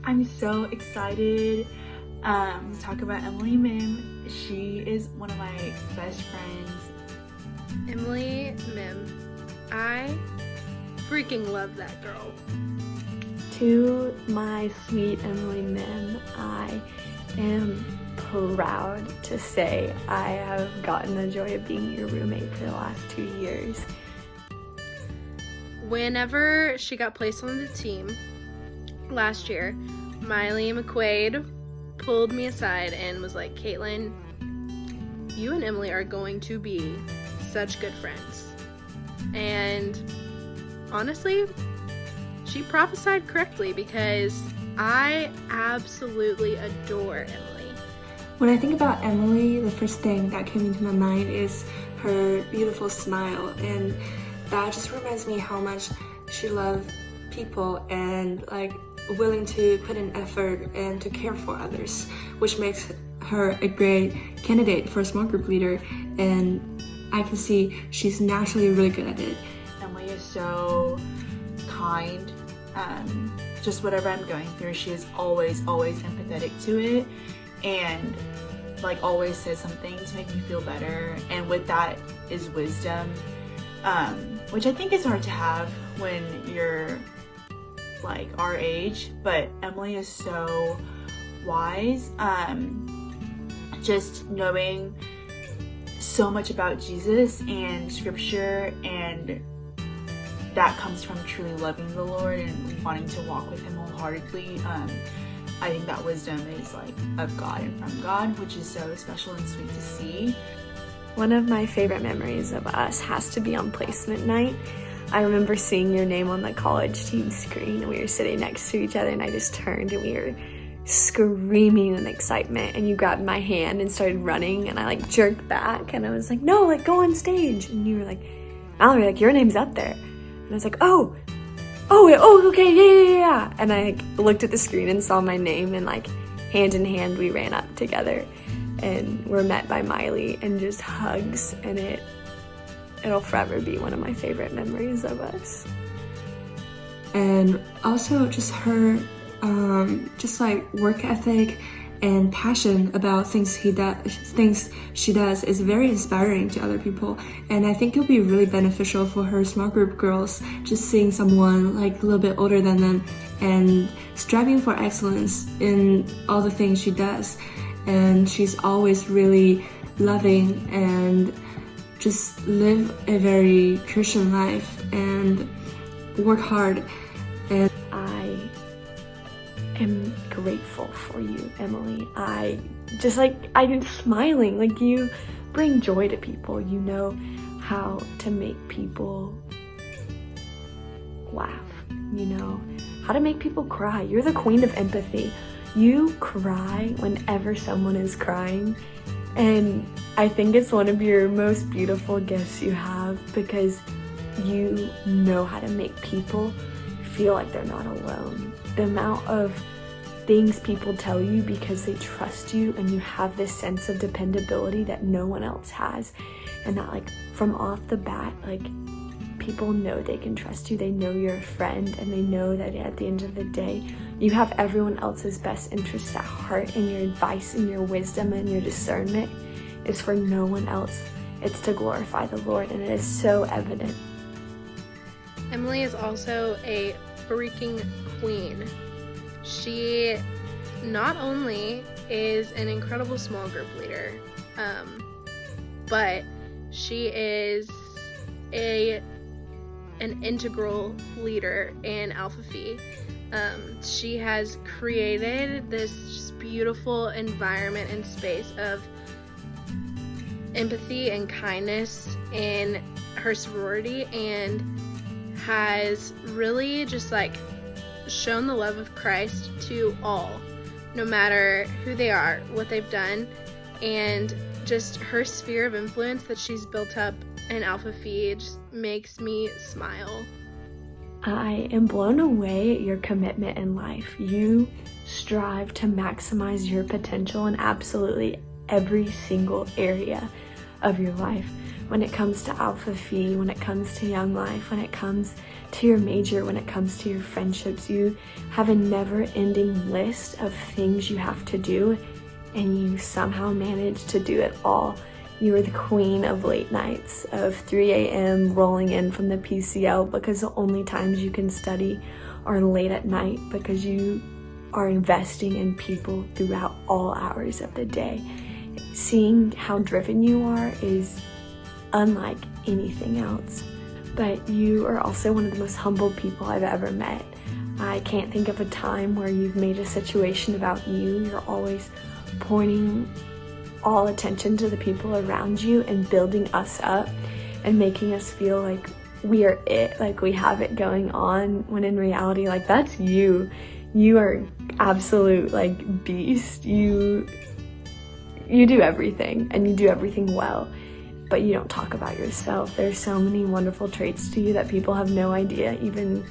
I'm so excited to talk about Emily Mim. She is one of my best friends. Emily Mim. I freaking love that girl. To my sweet Emily Mim, I am proud to say I have gotten the joy of being your roommate for the last 2 years. Whenever she got placed on the team last year, Miley McQuaid pulled me aside and was like, Caitlin, you and Emily are going to be such good friends. And honestly, she prophesied correctly because I absolutely adore Emily. When I think about Emily, the first thing that came into my mind is her beautiful smile, and that just reminds me how much she loves people and willing to put in effort and to care for others, which makes her a great candidate for a small group leader, and I can see she's naturally really good at it. Emily is so kind. Just whatever I'm going through, she is always empathetic to it, and always says something to make me feel better. And with that is wisdom, which I think is hard to have when you're our age, but Emily is so wise. Just knowing so much about Jesus and scripture, and that comes from truly loving the Lord and wanting to walk with him wholeheartedly. I think that wisdom is of God and from God, which is so special and sweet to see. One of my favorite memories of us has to be on placement night. I remember seeing your name on the college team screen, and we were sitting next to each other, and I just turned and we were screaming in excitement, and you grabbed my hand and started running, and I jerked back, and I was like, no, go on stage. And you were like, Mallory, your name's up there. And I was like, oh, okay, yeah. And I looked at the screen and saw my name, and hand in hand we ran up together and were met by Miley and just hugs, and it'll forever be one of my favorite memories of us. And also just her work ethic and passion about things she does is very inspiring to other people, and I think it'll be really beneficial for her small group girls, just seeing someone a little bit older than them and striving for excellence in all the things she does. And she's always really loving and just live a very Christian life and work hard. And I am grateful for you, Emily. I'm smiling. You bring joy to people. You know how to make people laugh. You know how to make people cry. You're the queen of empathy. You cry whenever someone is crying, and I think it's one of your most beautiful gifts you have, because you know how to make people feel like they're not alone. The amount of things people tell you because they trust you, and you have this sense of dependability that no one else has, and that from off the bat, people know they can trust you, they know you're a friend, and they know that at the end of the day you have everyone else's best interests at heart, and your advice and your wisdom and your discernment is for no one else. It's to glorify the Lord, and it is so evident. Emily is also a freaking queen. She not only is an incredible small group leader, but she is an integral leader in Alpha Phi. She has created this just beautiful environment and space of empathy and kindness in her sorority, and has really just shown the love of Christ to all, no matter who they are, what they've done, and just her sphere of influence that she's built up in Alpha Phi just makes me smile. I am blown away at your commitment in life. You strive to maximize your potential in absolutely every single area of your life. when it comes to Alpha Phi, when it comes to Young Life, when it comes to your major, when it comes to your friendships. You have a never-ending list of things you have to do, and you somehow manage to do it all. You are the queen of late nights, of 3 a.m. rolling in from the PCL, because the only times you can study are late at night, because you are investing in people throughout all hours of the day. Seeing how driven you are is unlike anything else. But you are also one of the most humble people I've ever met. I can't think of a time where you've made a situation about you. You're always pointing all attention to the people around you and building us up and making us feel like we are it, like we have it going on, when in reality, like, that's you. You are absolute, like, beast. You do everything, and you do everything well, but you don't talk about yourself. There's so many wonderful traits to you that people have no idea even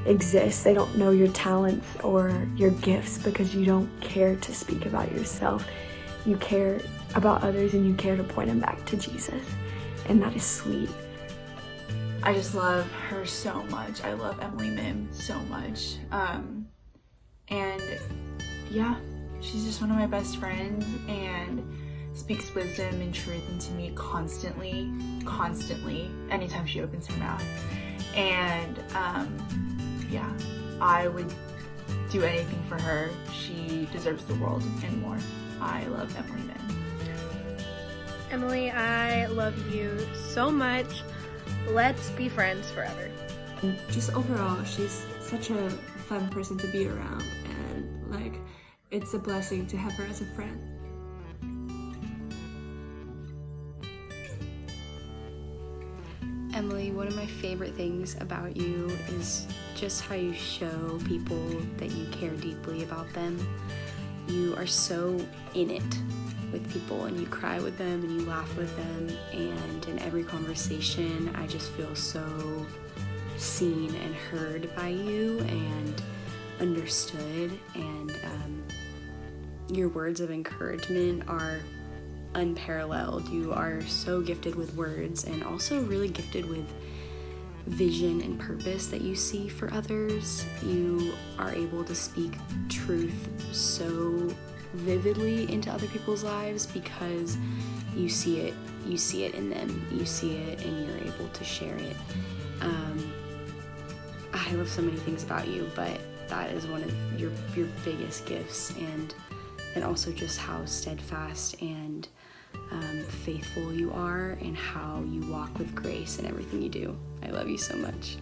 exist. They don't know your talents or your gifts because you don't care to speak about yourself. You care about others, and you care to point them back to Jesus, and that is sweet. I just love her so much. I love Emily Mim so much. And yeah, she's just one of my best friends and speaks wisdom and truth into me constantly, anytime she opens her mouth. And yeah, I would do anything for her. She deserves the world and more. I love Emily Mim. Emily, I love you so much. Let's be friends forever. Just overall, she's such a fun person to be around, and like, it's a blessing to have her as a friend. Emily, one of my favorite things about you is just how you show people that you care deeply about them. You are so in it with people, and you cry with them and you laugh with them, and in every conversation I just feel so seen and heard by you and understood, and your words of encouragement are unparalleled. You are so gifted with words, and also really gifted with vision and purpose that you see for others. You are able to speak truth so vividly into other people's lives because you see it in them, you see it, and you're able to share it. I love so many things about you, but that is one of your biggest gifts, and also just how steadfast and faithful you are, and how you walk with grace in everything you do. I love you so much.